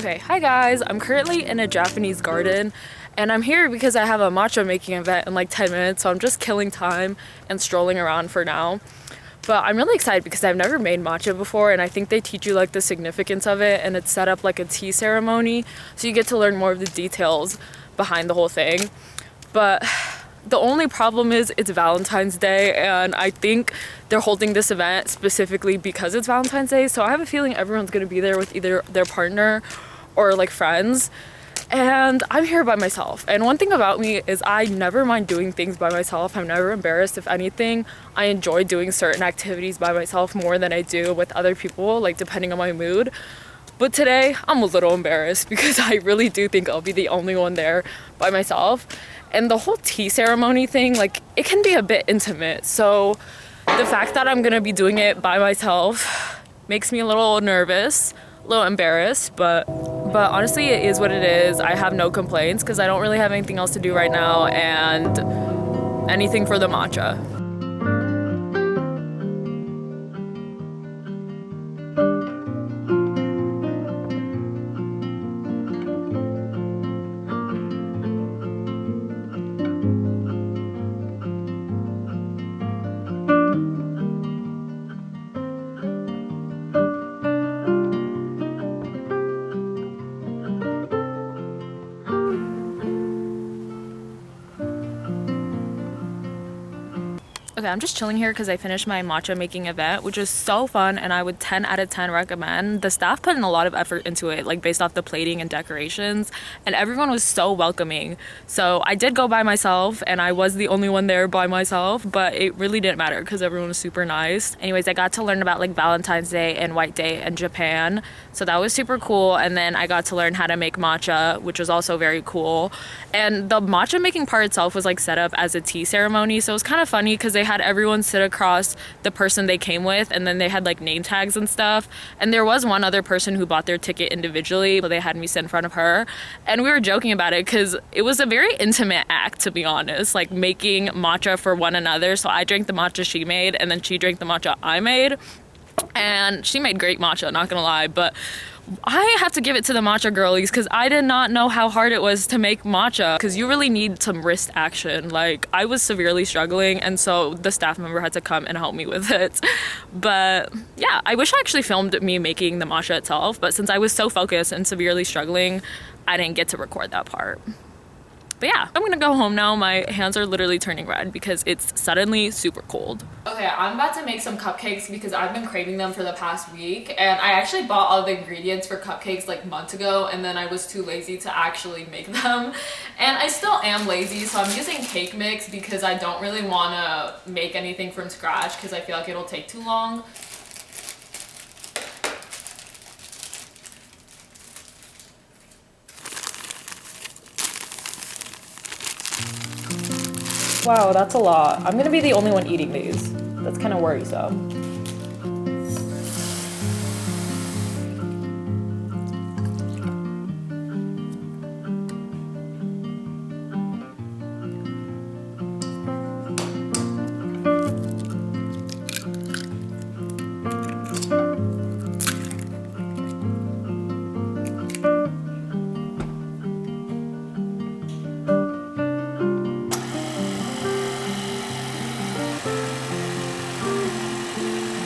Okay, hi guys. I'm currently in a Japanese garden and I'm here because I have a matcha making event in like 10 minutes, so I'm just killing time and strolling around for now. But I'm really excited because I've never made matcha before, and I think they teach you like the significance of it, and it's set up like a tea ceremony, so you get to learn more of the details behind the whole thing. But the only problem is it's Valentine's Day, and I think they're holding this event specifically because it's Valentine's Day, so I have a feeling everyone's gonna be there with either their partner or like friends. And I'm here by myself. And one thing about me is I never mind doing things by myself. I'm never embarrassed. If anything, I enjoy doing certain activities by myself more than I do with other people, like depending on my mood. But today, I'm a little embarrassed because I really do think I'll be the only one there by myself. And the whole tea ceremony thing, like, it can be a bit intimate. So the fact that I'm gonna be doing it by myself makes me a little nervous, a little embarrassed, but honestly it is what it is. I have no complaints because I don't really have anything else to do right now, and anything for the matcha. Okay, I'm just chilling here because I finished my matcha making event, which is so fun, and I would 10 out of 10 recommend. The staff put in a lot of effort into it, like based off the plating and decorations, and everyone was so welcoming. So I did go by myself, and I was the only one there by myself, but it really didn't matter because everyone was super nice. Anyways, I got to learn about like Valentine's Day and White Day in Japan, so that was super cool. And then I got to learn how to make matcha, which was also very cool. And the matcha making part itself was like set up as a tea ceremony, so it was kind of funny because they had everyone sit across the person they came with, and then they had like name tags and stuff. And there was one other person who bought their ticket individually, but they had me sit in front of her, and we were joking about it because it was a very intimate act, to be honest, like making matcha for one another. So I drank the matcha she made, and then she drank the matcha I made, and she made great matcha, not gonna lie. But I have to give it to the matcha girlies because I did not know how hard it was to make matcha, because you really need some wrist action. Like, I was severely struggling, and so the staff member had to come and help me with it. But yeah, I wish I actually filmed me making the matcha itself, but since I was so focused and severely struggling, I didn't get to record that part. But yeah, I'm gonna go home now. My hands are literally turning red because it's suddenly super cold. Okay, I'm about to make some cupcakes because I've been craving them for the past week, and I actually bought all the ingredients for cupcakes like months ago, and then I was too lazy to actually make them. And I still am lazy, so I'm using cake mix because I don't really want to make anything from scratch because I feel like it'll take too long. Wow, that's a lot. I'm gonna be the only one eating these. That's kind of worrisome.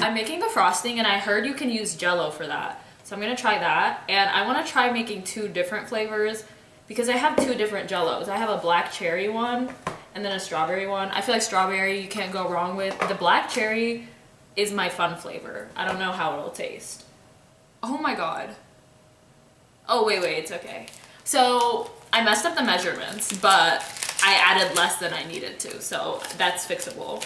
I'm making the frosting, and I heard you can use Jello for that. So I'm gonna try that, and I wanna try making two different flavors because I have two different Jellos. I have a black cherry one and then a strawberry one. I feel like strawberry you can't go wrong with. The black cherry is my fun flavor. I don't know how it'll taste. Oh my god. Oh wait, it's okay. So I messed up the measurements, but I added less than I needed to, so that's fixable.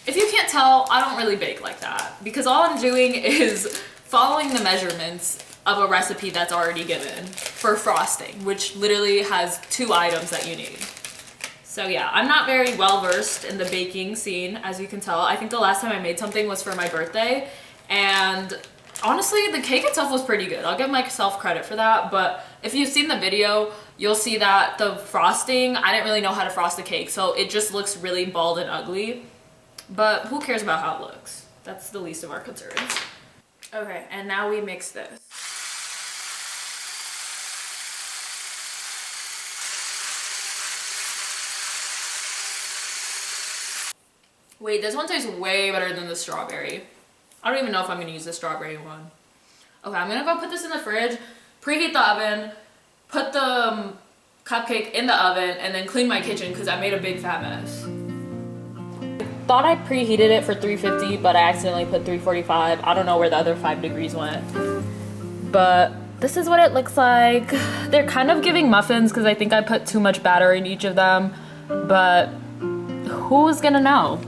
If you can't tell, I don't really bake like that because all I'm doing is following the measurements of a recipe that's already given for frosting, which literally has 2 items that you need. So yeah, I'm not very well versed in the baking scene, as you can tell. I think the last time I made something was for my birthday, and honestly, the cake itself was pretty good. I'll give myself credit for that, but if you've seen the video, you'll see that the frosting, I didn't really know how to frost the cake, so it just looks really bald and ugly. But who cares about how it looks? That's the least of our concerns. Okay, and now we mix this. Wait, this one tastes way better than the strawberry. I don't even know if I'm gonna use the strawberry one. Okay, I'm gonna go put this in the fridge, preheat the oven, put the cupcake in the oven, and then clean my kitchen because I made a big fat mess. Thought I preheated it for 350, but I accidentally put 345. I don't know where the other 5 degrees went. But this is what it looks like. They're kind of giving muffins because I think I put too much batter in each of them, but who's gonna know?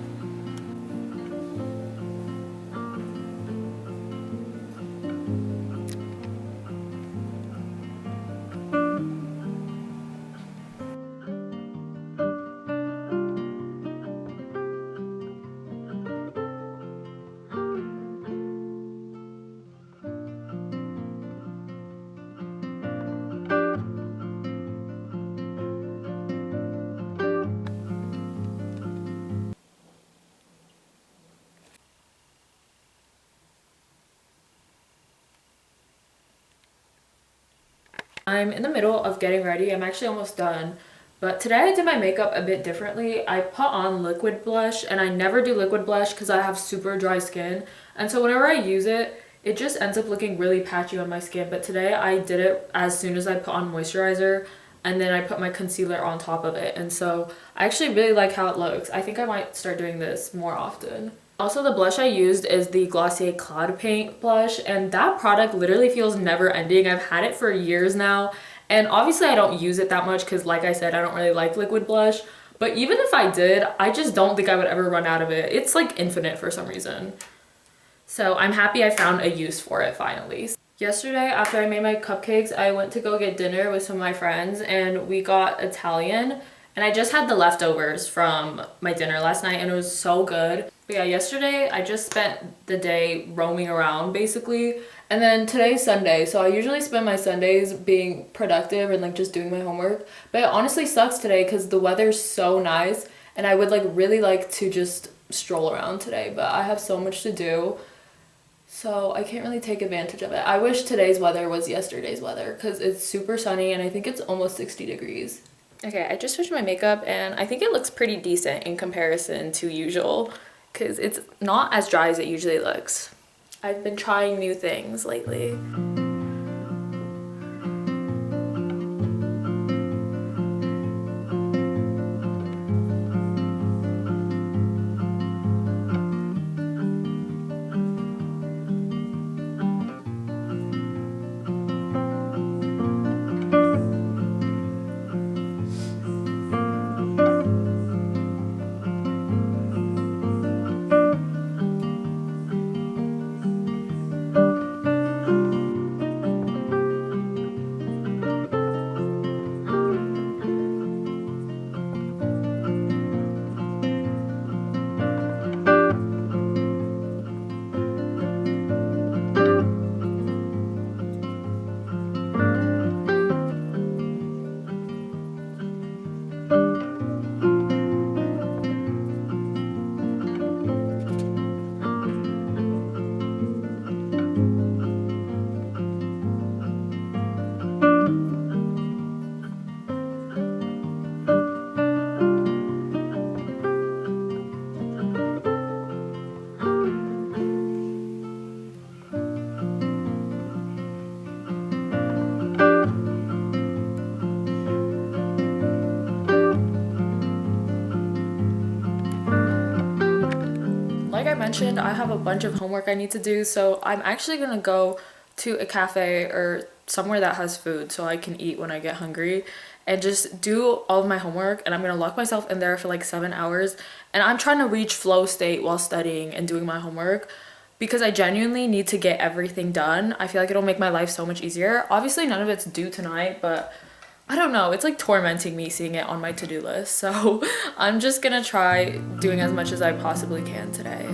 I'm in the middle of getting ready. I'm actually almost done. But today I did my makeup a bit differently. I put on liquid blush, and I never do liquid blush because I have super dry skin. And so whenever I use it, it just ends up looking really patchy on my skin. But today I did it as soon as I put on moisturizer, and then I put my concealer on top of it. And so I actually really like how it looks. I think I might start doing this more often. Also, the blush I used is the Glossier Cloud Paint blush, and that product literally feels never ending. I've had it for years now, and obviously I don't use it that much because, like I said, I don't really like liquid blush. But even if I did, I just don't think I would ever run out of it. It's like infinite for some reason. So I'm happy I found a use for it finally. Yesterday, after I made my cupcakes, I went to go get dinner with some of my friends, and we got Italian. And I just had the leftovers from my dinner last night, and it was so good. But yeah, yesterday I just spent the day roaming around basically. And then today's Sunday, so I usually spend my Sundays being productive and like just doing my homework. But it honestly sucks today because the weather's so nice, and I would like really like to just stroll around today, but I have so much to do. So I can't really take advantage of it. I wish today's weather was yesterday's weather because it's super sunny and I think it's almost 60 degrees. Okay, I just finished my makeup and I think it looks pretty decent in comparison to usual because it's not as dry as it usually looks. I've been trying new things lately. Like I mentioned, I have a bunch of homework I need to do, so I'm actually gonna go to a cafe or somewhere that has food so I can eat when I get hungry and just do all of my homework, and I'm gonna lock myself in there for like 7 hours, and I'm trying to reach flow state while studying and doing my homework because I genuinely need to get everything done. I feel like it'll make my life so much easier. Obviously none of it's due tonight, but I don't know, it's like tormenting me seeing it on my to-do list. So I'm just gonna try doing as much as I possibly can today.